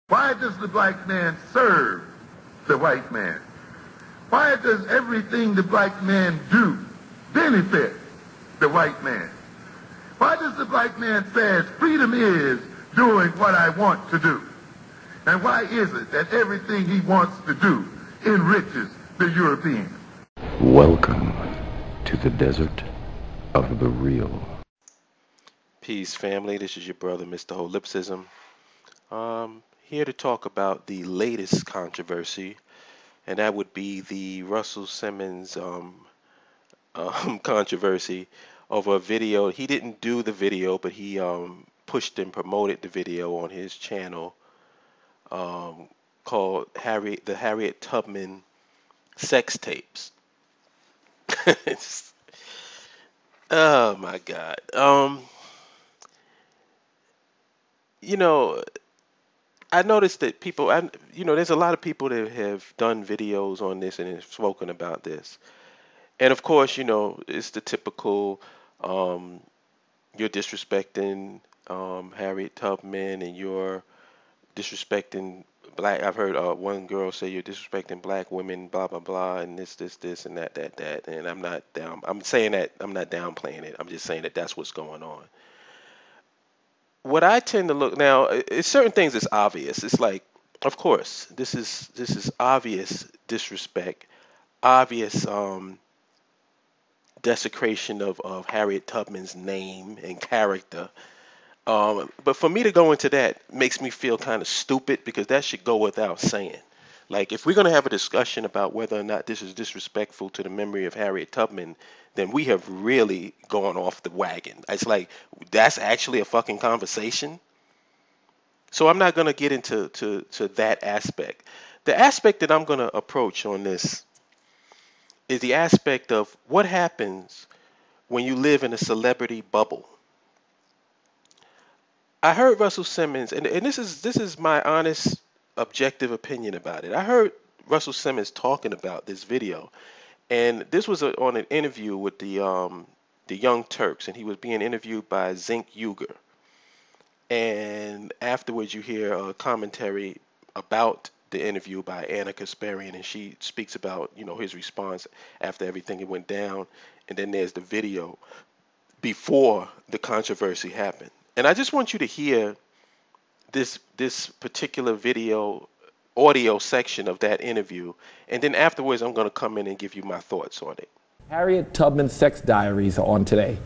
Why does the black man serve the white man? Why does everything the black man do benefit the white man? Why does the black man say freedom is doing what I want to do? And why is it that everything he wants to do enriches the European? Welcome to the desert of the real. Peace, family. This is your brother, Mr. Holipsism. Here to talk about the latest controversy, and that would be the Russell Simmons controversy over a video. He didn't do the video, but he pushed and promoted the video on his channel called the Harriet Tubman Sex Tapes. Oh my God. I noticed that people, there's a lot of people that have done videos on this and have spoken about this. And of course, it's the typical, you're disrespecting Harriet Tubman and you're disrespecting black. I've heard one girl say you're disrespecting black women, blah, blah, blah, and this, and that. And I'm not saying that, I'm not downplaying it. I'm just saying that that's what's going on. What I tend to look now, it's certain things that's obvious. It's like, of course, this is obvious disrespect, obvious desecration of Harriet Tubman's name and character. But for me to go into that makes me feel kind of stupid, because that should go without saying. Like, if we're going to have a discussion about whether or not this is disrespectful to the memory of Harriet Tubman, then we have really gone off the wagon. It's like, that's actually a fucking conversation. So I'm not going to get into that aspect. The aspect that I'm going to approach on this is the aspect of what happens when you live in a celebrity bubble. I heard Russell Simmons, and this is my honest, objective opinion about it. I heard Russell Simmons talking about this video, and this was on an interview with the Young Turks, and he was being interviewed by Zink Uger. And afterwards, you hear a commentary about the interview by Anna Kasparian, and she speaks about his response after everything that went down, and then there's the video before the controversy happened. And I just want you to hear this particular audio section of that interview, and then afterwards I'm going to come in and give you my thoughts on it. Harriet Tubman Sex Diaries are on today.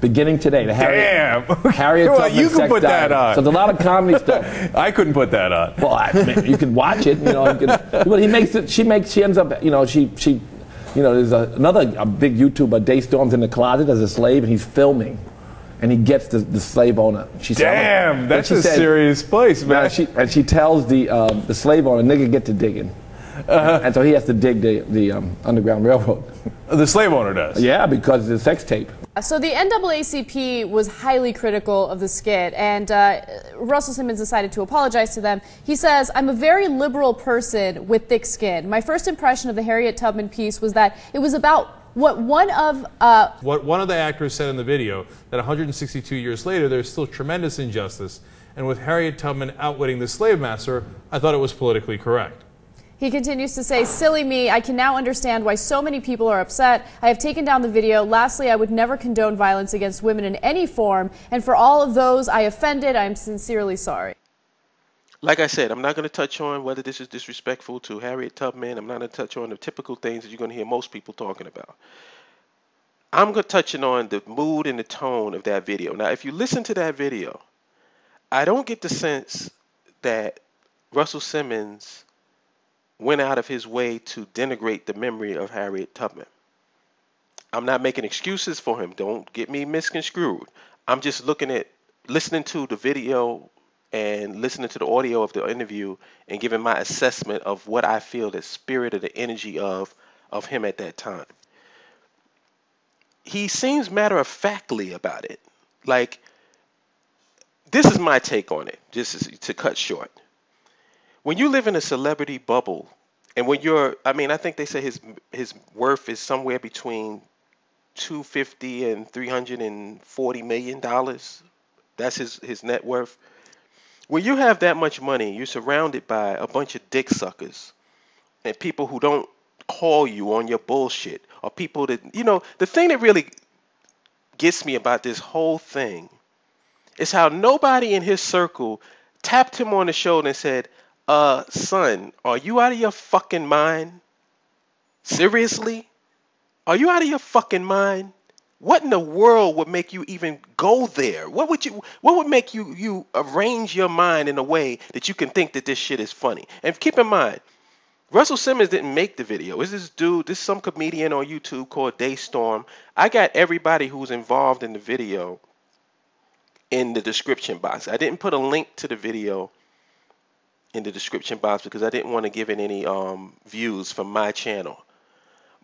Beginning today. Damn. Harriet well, Tubman you can Sex put Diaries. that on. So there's a lot of comedy stuff. I couldn't put that on. Well, you can watch it. But he makes it. She ends up. There's a big YouTuber. DeStorm's in the closet as a slave, and he's filming. And he gets the slave owner. Damn, that's a serious place, man. She tells the slave owner, "Nigga, get to digging," and so he has to dig the Underground Railroad. The slave owner does. Yeah, because it's a sex tape. So the NAACP was highly critical of the skit, and Russell Simmons decided to apologize to them. He says, "I'm a very liberal person with thick skin. My first impression of the Harriet Tubman piece was that it was about what one of the actors said in the video, that 162 years later there's still tremendous injustice, and with Harriet Tubman outwitting the slave master, I thought it was politically correct." He continues to say, "Silly me, I can now understand why so many people are upset. I have taken down the video. Lastly, I would never condone violence against women in any form, and for all of those I offended, I am sincerely sorry." Like I said, I'm not going to touch on whether this is disrespectful to Harriet Tubman. I'm not going to touch on the typical things that you're going to hear most people talking about. I'm going to touch on the mood and the tone of that video. Now, if you listen to that video, I don't get the sense that Russell Simmons went out of his way to denigrate the memory of Harriet Tubman. I'm not making excuses for him. Don't get me misconstrued. I'm just listening to the video and listening to the audio of the interview and giving my assessment of what I feel the spirit or the energy of him at that time. He seems matter-of-factly about it. Like, this is my take on it, just to cut short. When you live in a celebrity bubble, and when I think they say his worth is somewhere between $250 and $340 million. That's his net worth. When you have that much money, you're surrounded by a bunch of dick suckers and people who don't call you on your bullshit, or people that, the thing that really gets me about this whole thing is how nobody in his circle tapped him on the shoulder and said, son, are you out of your fucking mind? Seriously? Are you out of your fucking mind? What in the world would make you even go there? What would make you arrange your mind in a way that you can think that this shit is funny? And keep in mind, Russell Simmons didn't make the video. It's this dude, this some comedian on YouTube called DeStorm. I got everybody who's involved in the video in the description box. I didn't put a link to the video in the description box because I didn't want to give it any views from my channel.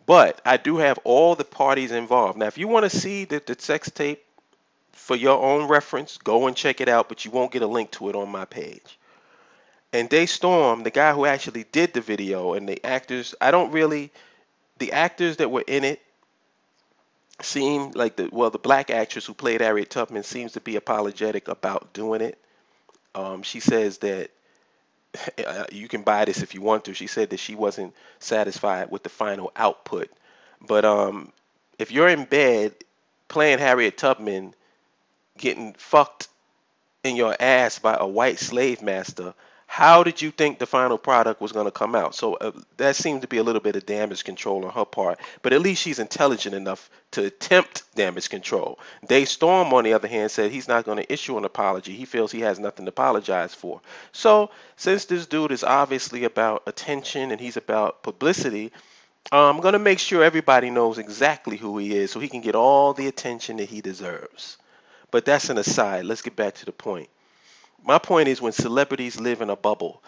But I do have all the parties involved. Now, if you want to see the sex tape for your own reference, go and check it out, but you won't get a link to it on my page. And DeStorm, the guy who actually did the video, and the actors, the actors that were in it seem like the black actress who played Harriet Tubman seems to be apologetic about doing it. She says that you can buy this if you want to. She said that she wasn't satisfied with the final output. But if you're in bed playing Harriet Tubman, getting fucked in your ass by a white slave master, how did you think the final product was going to come out? So that seemed to be a little bit of damage control on her part. But at least she's intelligent enough to attempt damage control. DeStorm, on the other hand, said he's not going to issue an apology. He feels he has nothing to apologize for. So since this dude is obviously about attention and he's about publicity, I'm going to make sure everybody knows exactly who he is so he can get all the attention that he deserves. But that's an aside. Let's get back to the point. My point is, when celebrities live in a bubble,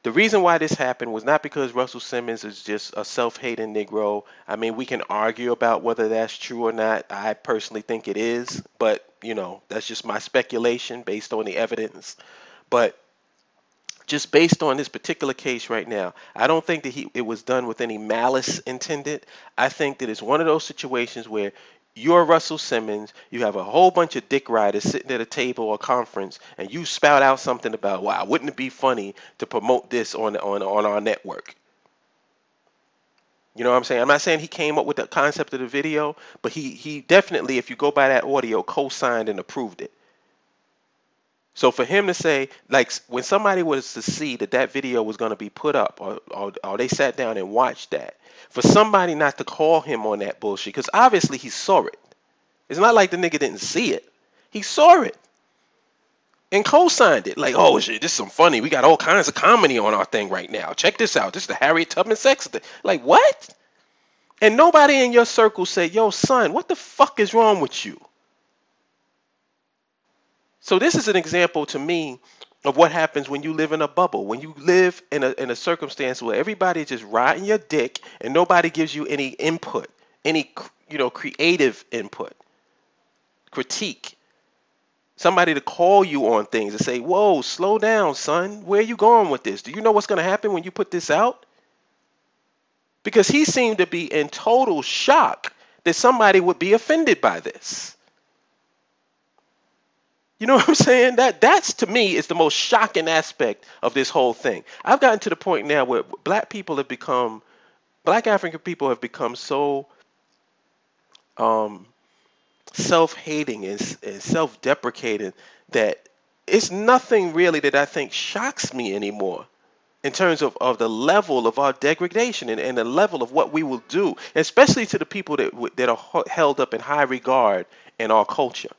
the reason why this happened was not because Russell Simmons is just a self-hating Negro. I mean, we can argue about whether that's true or not. I personally think it is, but, that's just my speculation based on the evidence. But just based on this particular case right now, I don't think that it was done with any malice intended. I think that it's one of those situations where you're Russell Simmons, you have a whole bunch of dick riders sitting at a table or conference, and you spout out something about, wow, wouldn't it be funny to promote this on our network? You know what I'm saying? I'm not saying he came up with the concept of the video, but he definitely, if you go by that audio, co-signed and approved it. So for him to say, like, when somebody was to see that video was going to be put up, or they sat down and watched that, for somebody not to call him on that bullshit, because obviously he saw it. It's not like the nigga didn't see it. He saw it and co-signed it. Like, oh shit, this is some funny. We got all kinds of comedy on our thing right now. Check this out. This is the Harriet Tubman sex tape. Like, what? And nobody in your circle said, yo, son, what the fuck is wrong with you? So this is an example to me of what happens when you live in a bubble, when you live in a circumstance where everybody's just riding your dick and nobody gives you any input, any creative input, critique, somebody to call you on things and say, whoa, slow down, son. Where are you going with this? Do you know what's going to happen when you put this out? Because he seemed to be in total shock that somebody would be offended by this. You know what I'm saying? That's to me is the most shocking aspect of this whole thing. I've gotten to the point now where black African people have become so self-hating and self-deprecating that it's nothing really that I think shocks me anymore in terms of the level of our degradation and the level of what we will do, especially to the people that are held up in high regard in our culture.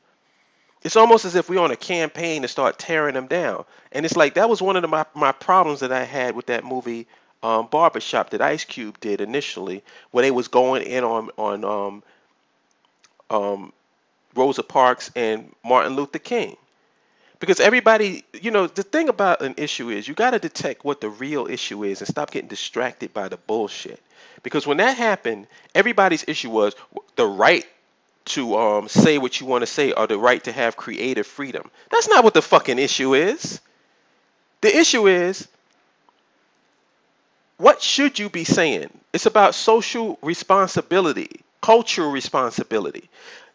It's almost as if we're on a campaign to start tearing them down. And it's like that was one of my problems that I had with that movie Barbershop that Ice Cube did initially, where they was going in on Rosa Parks and Martin Luther King. Because everybody, the thing about an issue is you got to detect what the real issue is and stop getting distracted by the bullshit. Because when that happened, everybody's issue was the right to say what you want to say or the right to have creative freedom. That's not what the fucking issue is. The issue is, what should you be saying? It's about social responsibility, cultural responsibility.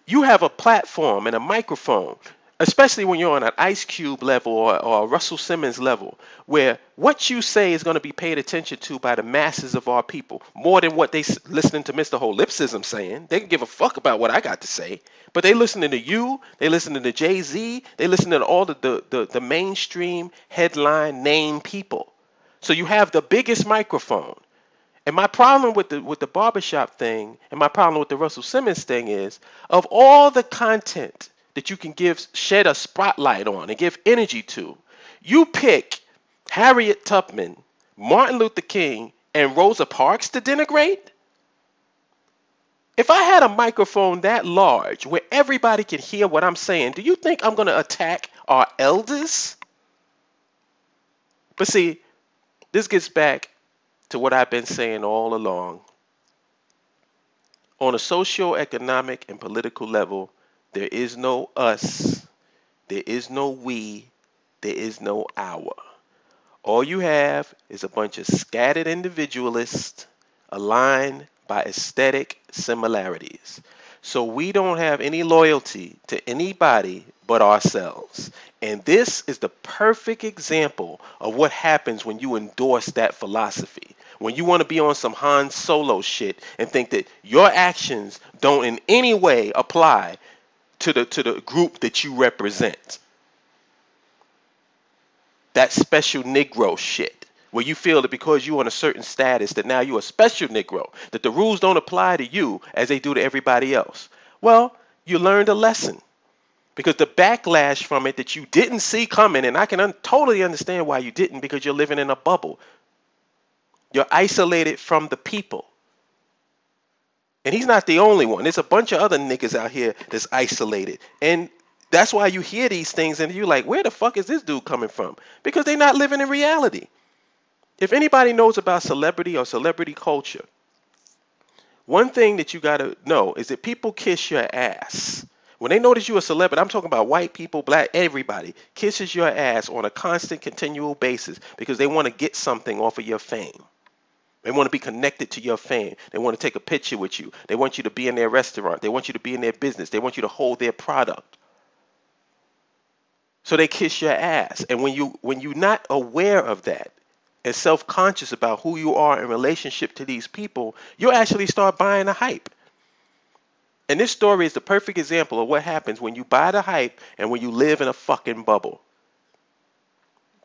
You have a platform and a microphone. especially when you're on an Ice Cube level or a Russell Simmons level, where what you say is going to be paid attention to by the masses of our people more than what they listening to Mr. Holipsism saying. They can give a fuck about what I got to say, but they listening to you, they listening to Jay-Z, they listening to all the mainstream headline name people. So you have the biggest microphone. And my problem with the barbershop thing and my problem with the Russell Simmons thing is, of all the content that you can shed a spotlight on and give energy to, you pick Harriet Tubman, Martin Luther King, and Rosa Parks to denigrate? If I had a microphone that large where everybody can hear what I'm saying, do you think I'm going to attack our elders? But see, this gets back to what I've been saying all along. On a socio-economic and political level, there is no us, there is no we, there is no our. All you have is a bunch of scattered individualists aligned by aesthetic similarities. So we don't have any loyalty to anybody but ourselves. And this is the perfect example of what happens when you endorse that philosophy. When you want to be on some Han Solo shit and think that your actions don't in any way apply to the group that you represent. That special Negro shit, where you feel that because you're on a certain status that now you're a special Negro, that the rules don't apply to you as they do to everybody else. Well, you learned a lesson. Because the backlash from it that you didn't see coming, and I can totally understand why you didn't, because you're living in a bubble. You're isolated from the people. And he's not the only one. There's a bunch of other niggas out here that's isolated. And that's why you hear these things and you're like, where the fuck is this dude coming from? Because they're not living in reality. If anybody knows about celebrity or celebrity culture, one thing that you got to know is that people kiss your ass. When they notice you a celebrity, I'm talking about white people, black, everybody, kisses your ass on a constant, continual basis because they want to get something off of your fame. They want to be connected to your fame. They want to take a picture with you. They want you to be in their restaurant. They want you to be in their business. They want you to hold their product. So they kiss your ass. And when you're not aware of that and self-conscious about who you are in relationship to these people, you'll actually start buying the hype. And this story is the perfect example of what happens when you buy the hype and when you live in a fucking bubble.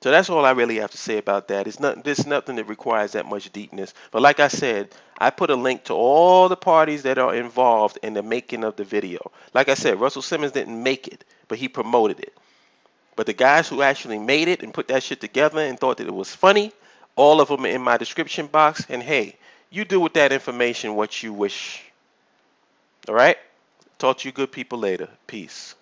So that's all I really have to say about that. There's nothing that requires that much deepness. But like I said, I put a link to all the parties that are involved in the making of the video. Like I said, Russell Simmons didn't make it, but he promoted it. But the guys who actually made it and put that shit together and thought that it was funny, all of them are in my description box. And hey, you do with that information what you wish. All right? Talk to you good people later. Peace.